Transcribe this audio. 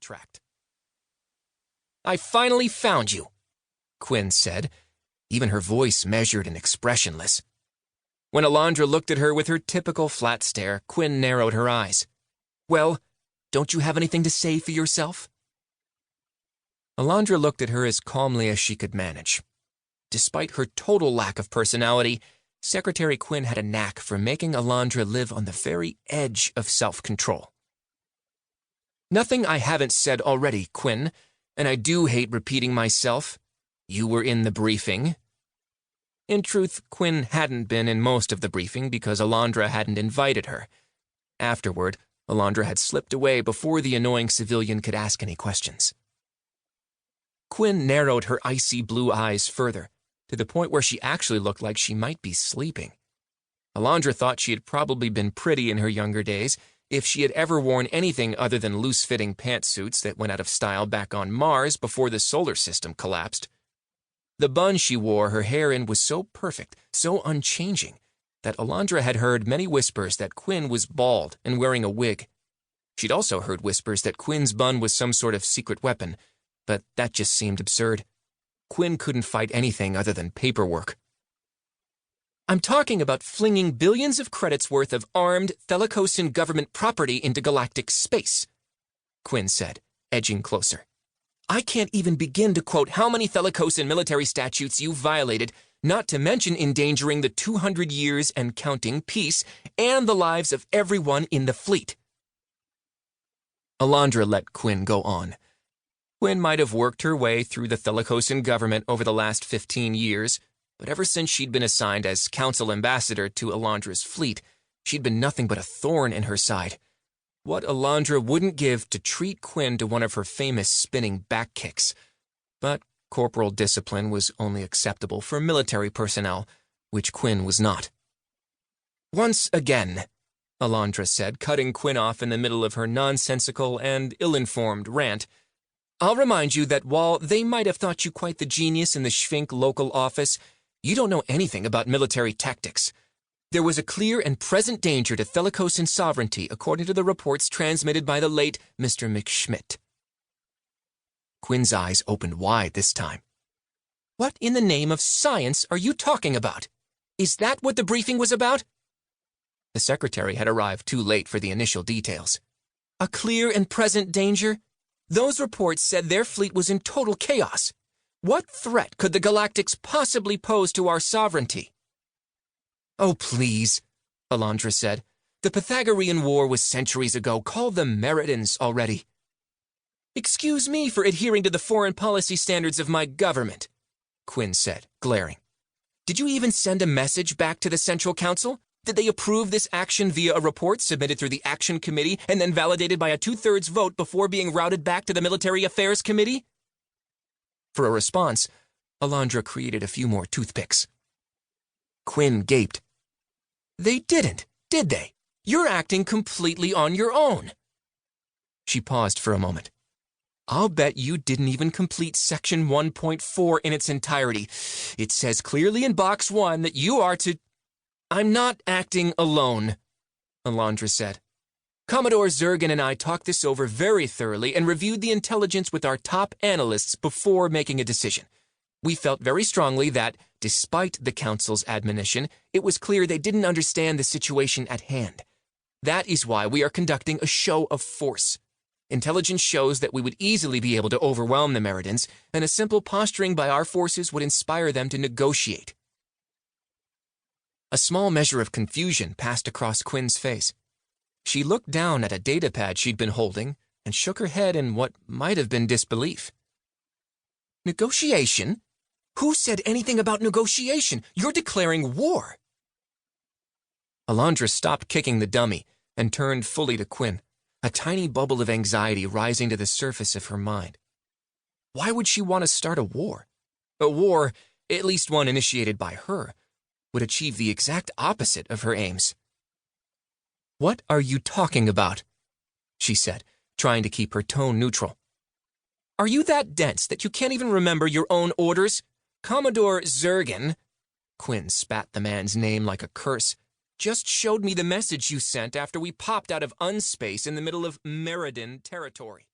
tract. "I finally found you," Quinn said, even her voice measured and expressionless. When Alondra looked at her with her typical flat stare, Quinn narrowed her eyes. "Well, don't you have anything to say for yourself?" Alondra looked at her as calmly as she could manage. Despite her total lack of personality, Secretary Quinn had a knack for making Alondra live on the very edge of self-control. "Nothing I haven't said already, Quinn, and I do hate repeating myself. You were in the briefing." In truth, Quinn hadn't been in most of the briefing because Alondra hadn't invited her. Afterward, Alondra had slipped away before the annoying civilian could ask any questions. Quinn narrowed her icy blue eyes further, to the point where she actually looked like she might be sleeping. Alondra thought she had probably been pretty in her younger days, if she had ever worn anything other than loose-fitting pantsuits that went out of style back on Mars before the solar system collapsed. The bun she wore her hair in was so perfect, so unchanging, that Alondra had heard many whispers that Quinn was bald and wearing a wig. She'd also heard whispers that Quinn's bun was some sort of secret weapon, but that just seemed absurd. Quinn couldn't fight anything other than paperwork. "I'm talking about flinging billions of credits worth of armed Thelicosan government property into galactic space," Quinn said, edging closer. "I can't even begin to quote how many Thelicosan military statutes you've violated, not to mention endangering the 200 years and counting peace and the lives of everyone in the fleet." Alondra let Quinn go on. Quinn might have worked her way through the Thelicosan government over the last 15 years, but ever since she'd been assigned as council ambassador to Alondra's fleet, she'd been nothing but a thorn in her side. What Alondra wouldn't give to treat Quinn to one of her famous spinning back kicks. But corporal discipline was only acceptable for military personnel, which Quinn was not. "Once again," Alondra said, cutting Quinn off in the middle of her nonsensical and ill-informed rant, "I'll remind you that while they might have thought you quite the genius in the Schvink local office, you don't know anything about military tactics. There was a clear and present danger to Thelicosan sovereignty, according to the reports transmitted by the late Mr. McSchmidt." Quinn's eyes opened wide this time. "What in the name of science are you talking about? Is that what the briefing was about?" The secretary had arrived too late for the initial details. "A clear and present danger? Those reports said their fleet was in total chaos. What threat could the Galactics possibly pose to our sovereignty?" "Oh, please," Alondra said. "The Pythagorean War was centuries ago. Call them Meridans already." "Excuse me for adhering to the foreign policy standards of my government," Quinn said, glaring. "Did you even send a message back to the Central Council? Did they approve this action via a report submitted through the Action Committee and then validated by a 2/3 vote before being routed back to the Military Affairs Committee?" For a response, Alondra created a few more toothpicks. Quinn gaped. "They didn't, did they? You're acting completely on your own." She paused for a moment. "I'll bet you didn't even complete Section 1.4 in its entirety. It says clearly in Box 1 that you are to—" "I'm not acting alone," Alondra said. "Commodore Zergan and I talked this over very thoroughly and reviewed the intelligence with our top analysts before making a decision. We felt very strongly that, despite the Council's admonition, it was clear they didn't understand the situation at hand. That is why we are conducting a show of force. Intelligence shows that we would easily be able to overwhelm the Meridans, and a simple posturing by our forces would inspire them to negotiate." A small measure of confusion passed across Quinn's face. She looked down at a datapad she'd been holding and shook her head in what might have been disbelief. "Negotiation? Who said anything about negotiation? You're declaring war." Alondra stopped kicking the dummy and turned fully to Quinn, a tiny bubble of anxiety rising to the surface of her mind. Why would she want to start a war? A war, at least one initiated by her, would achieve the exact opposite of her aims. "What are you talking about?" she said, trying to keep her tone neutral. "Are you that dense that you can't even remember your own orders? Commodore Zergan," Quinn spat the man's name like a curse, "just showed me the message you sent after we popped out of unspace in the middle of Meridan territory."